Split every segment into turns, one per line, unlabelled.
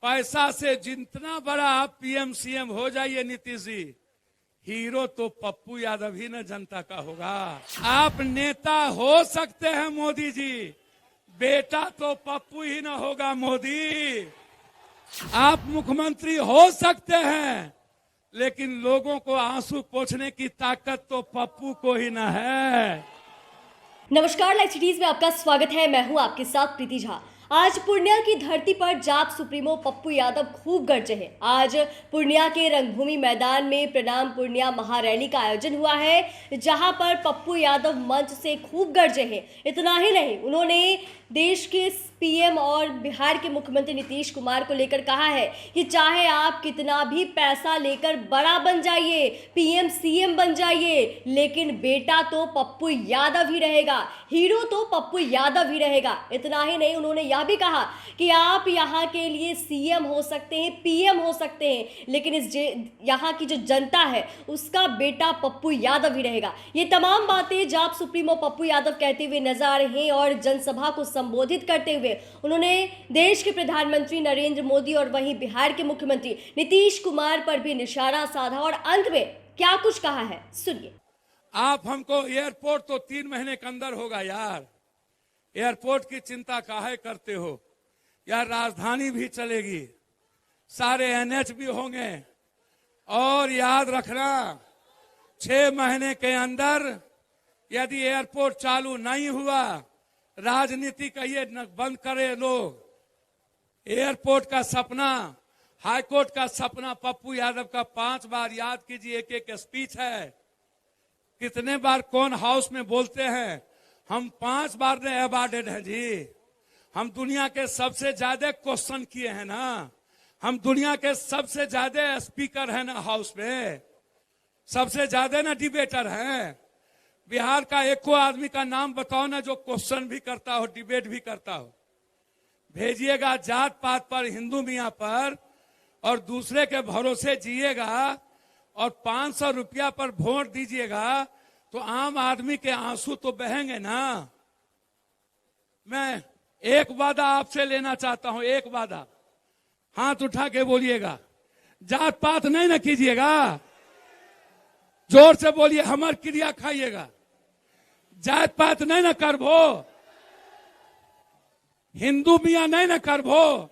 पैसा से जितना बड़ा आप पीएम सीएम हो जाइए नीतीश जी, हीरो तो पप्पू यादव ही न जनता का होगा। आप नेता हो सकते हैं मोदी जी, बेटा तो पप्पू ही न होगा मोदी। आप मुख्यमंत्री हो सकते हैं, लेकिन लोगों को आंसू पोंछने की ताकत तो पप्पू को ही न है।
नमस्कार, लाइव सिटीज में आपका स्वागत है। मैं हूं आपके साथ प्रीति झा। आज पूर्णिया की धरती पर जाप सुप्रीमो पप्पू यादव खूब गरजे हैं। आज पूर्णिया के रंगभूमि मैदान में प्रणाम पूर्णिया महारैली का आयोजन हुआ है, जहां पर पप्पू यादव मंच से खूब गरजे हैं। इतना ही नहीं, उन्होंने देश के पीएम और बिहार के मुख्यमंत्री नीतीश कुमार को लेकर कहा है कि चाहे आप कितना भी पैसा लेकर बड़ा बन जाइए, पीएम सीएम बन जाइए, लेकिन बेटा तो पप्पू यादव ही रहेगा, हीरो तो पप्पू यादव ही रहेगा। इतना ही नहीं, उन्होंने यह भी कहा कि आप यहाँ के लिए सीएम हो सकते हैं, पीएम हो सकते हैं, लेकिन यहाँ की जो जनता है उसका बेटा पप्पू यादव ही रहेगा। ये तमाम बातें जाप सुप्रीमो पप्पू यादव कहते हुए नजर आ रहे हैं और जनसभा को संबोधित करते हुए उन्होंने देश के प्रधानमंत्री नरेंद्र मोदी और वहीं बिहार के मुख्यमंत्री नीतीश कुमार पर भी निशाना साधा और अंत में क्या कुछ कहा है, सुनिए।
आप हमको एयरपोर्ट तो 3 महीने के अंदर होगा यार, एयरपोर्ट की चिंता काहे करते हो यार। राजधानी भी चलेगी, सारे एनएच भी होंगे, और याद रखना 6 महीने के अंदर यदि एयरपोर्ट चालू नहीं हुआ, राजनीति का ये बंद करे लोग। एयरपोर्ट का सपना, हाईकोर्ट का सपना पप्पू यादव का 5 बार याद कीजिए, एक स्पीच है। कितने बार कौन हाउस में बोलते हैं, हम 5 बार ने अवार्डेड हैं जी। हम दुनिया के सबसे ज्यादा क्वेश्चन किए हैं ना, हम दुनिया के सबसे ज्यादा स्पीकर हैं ना हाउस में, सबसे ज्यादा ना डिबेटर हैं। बिहार का एको आदमी का नाम बताओ ना जो क्वेश्चन भी करता हो, डिबेट भी करता हो। भेजिएगा जात पात पर, हिंदू मियां पर, और दूसरे के भरोसे जिएगा और 500 रुपया पर वोट दीजिएगा, तो आम आदमी के आंसू तो बहेंगे ना। मैं एक वादा आपसे लेना चाहता हूं, एक वादा, हाथ उठा के बोलिएगा, जात पात नहीं ना कीजिएगा, जोर से बोलिए, हमर क्रिया खाइएगा। जात पात नहीं ना करबो, हिंदू मियां नहीं ना करबो,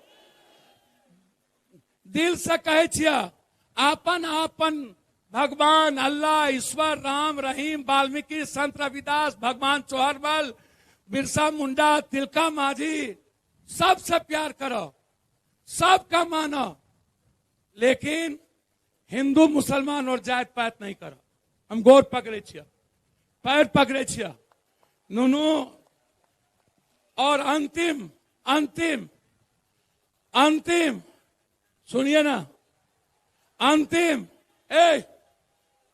दिल से कहे छिया, आपन आपन भगवान अल्लाह, ईश्वर, राम, रहीम, वाल्मीकि, संत रविदास, भगवान चौहरबल, बिरसा मुंडा, तिलका माझी, सबसे प्यार करो, सबका मानो, लेकिन हिंदू मुसलमान और जात पात नहीं करो। हम गोर पकड़े छिया, पैर पकड़े छिया, नुनू। और अंतिम अंतिम अंतिम सुनिए ना, अंतिम,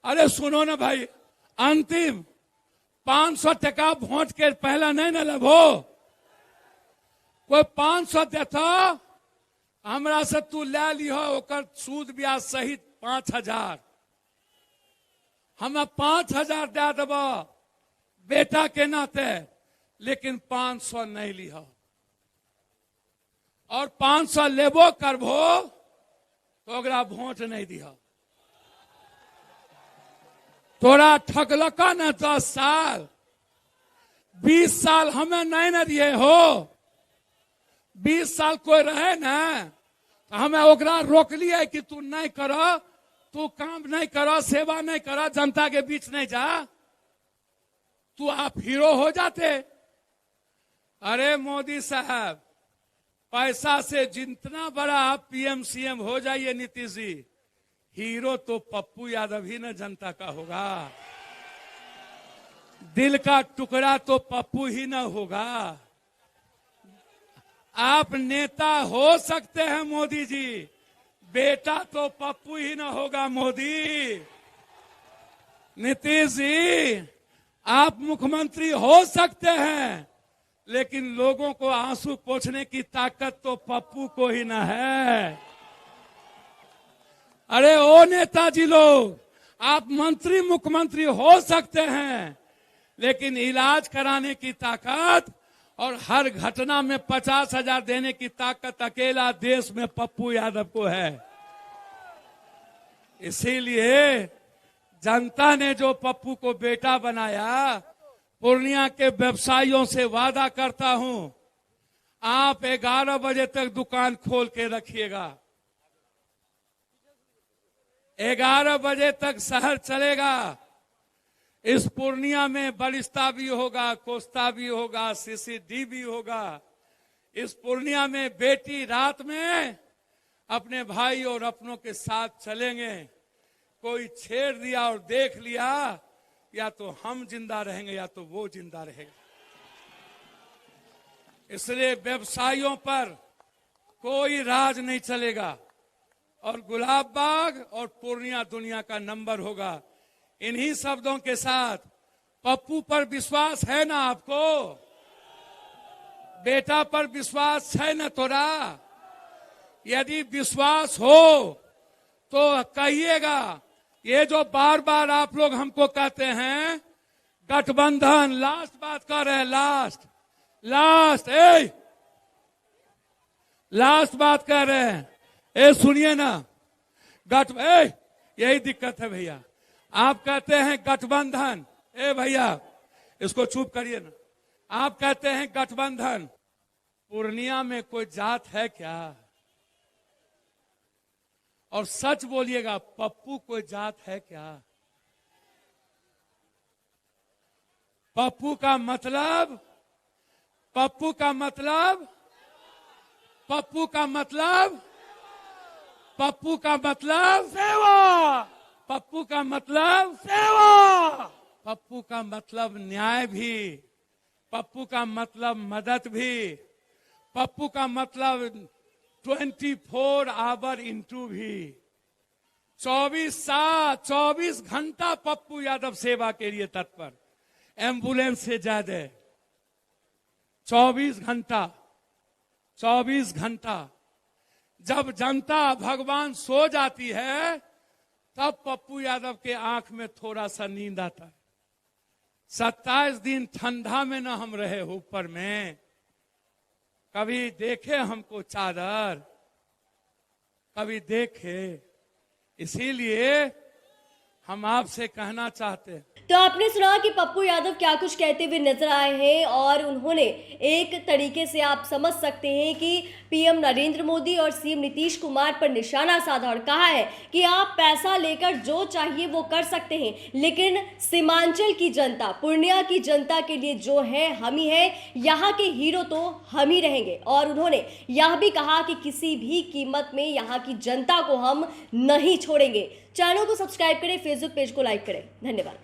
अरे सुनो ना भाई, अंतिम 500 टका वोट के पहला नहीं न लेबो। कोई 500 देता हमरा से तू ले लिहो, ओकर सूद ब्याज सहित 5000, हम 5000 दे देब बेटा के नाते, लेकिन 500 नहीं लिहो। और 500 लेबो करबो तो ओकरा वोट नहीं दिहो। तोरा ठकलका न 10 साल, 20 साल हमें नहीं न दिए हो। 20 साल कोई रहे न, तो हमें ओकरा रोकलिए कि तू नहीं करो, तू काम नहीं करो, सेवा नहीं करो, जनता के बीच नहीं जा, तू आप हीरो हो जाते। अरे मोदी साहब, पैसा से जितना बड़ा आप पीएम सीएम हो जाइए नीतीश जी, हीरो तो पप्पू यादव ही न जनता का होगा। दिल का टुकड़ा तो पप्पू ही न होगा। आप नेता हो सकते हैं मोदी जी, बेटा तो पप्पू ही न होगा मोदी। नीतीश जी, आप मुख्यमंत्री हो सकते हैं, लेकिन लोगों को आंसू पोंछने की ताकत तो पप्पू को ही न है। अरे ओ नेताजी लोग, आप मंत्री मुख्यमंत्री हो सकते हैं, लेकिन इलाज कराने की ताकत और हर घटना में 50,000 देने की ताकत अकेला देश में पप्पू यादव को है। इसीलिए जनता ने जो पप्पू को बेटा बनाया, पूर्णिया के व्यवसायियों से वादा करता हूं, आप 11 बजे तक दुकान खोल के रखिएगा। 11 बजे तक शहर चलेगा। इस पूर्णिया में बलिस्ता भी होगा, कोस्ता भी होगा, सीसीडी भी होगा। इस पूर्णिया में बेटी रात में अपने भाई और अपनों के साथ चलेंगे। कोई छेड़ दिया और देख लिया, या तो हम जिंदा रहेंगे या तो वो जिंदा रहेगा। इसलिए व्यवसायियों पर कोई राज नहीं चलेगा और गुलाब बाग और पूर्णिया दुनिया का नंबर होगा। इन्हीं शब्दों के साथ, पप्पू पर विश्वास है ना आपको? बेटा पर विश्वास है ना थोड़ा? यदि विश्वास हो तो कहिएगा। ये जो बार बार आप लोग हमको कहते हैं गठबंधन, लास्ट बात कर रहे हैं, लास्ट बात कर रहे हैं। सुनिए ना, यही दिक्कत है भैया। आप कहते हैं गठबंधन, भैया इसको चुप करिए ना। आप कहते हैं गठबंधन, पूर्णिया में कोई जात है क्या? और सच बोलिएगा, पप्पू कोई जात है क्या? पप्पू का मतलब सेवा। पप्पू का मतलब सेवा। पप्पू का मतलब न्याय भी। पप्पू का मतलब मदद भी। पप्पू का मतलब 24 आवर इंटू भी। 24 घंटा पप्पू यादव सेवा के लिए तत्पर। एम्बुलेंस से ज्यादा 24 घंटा। जब जनता भगवान सो जाती है, तब पप्पू यादव के आंख में थोड़ा सा नींद आता है। 27 दिन ठंडा में न हम रहे ऊपर में, कभी देखे हमको चादर, कभी देखे। इसीलिए हम आपसे कहना चाहते हैं।
तो आपने सुना कि पप्पू यादव क्या कुछ कहते हुए नजर आए हैं, और उन्होंने एक तरीके से आप समझ सकते हैं कि पीएम नरेंद्र मोदी और सीएम नीतीश कुमार पर निशाना साधा और कहा है कि आप पैसा लेकर जो चाहिए वो कर सकते हैं, लेकिन सीमांचल की जनता, पूर्णिया की जनता के लिए जो है हम ही है, यहाँ के हीरो तो हम ही रहेंगे। और उन्होंने यह भी कहा कि किसी भी कीमत में यहाँ की जनता को हम नहीं छोड़ेंगे। चैनल को सब्सक्राइब करें, फेसबुक पेज को लाइक करें। धन्यवाद।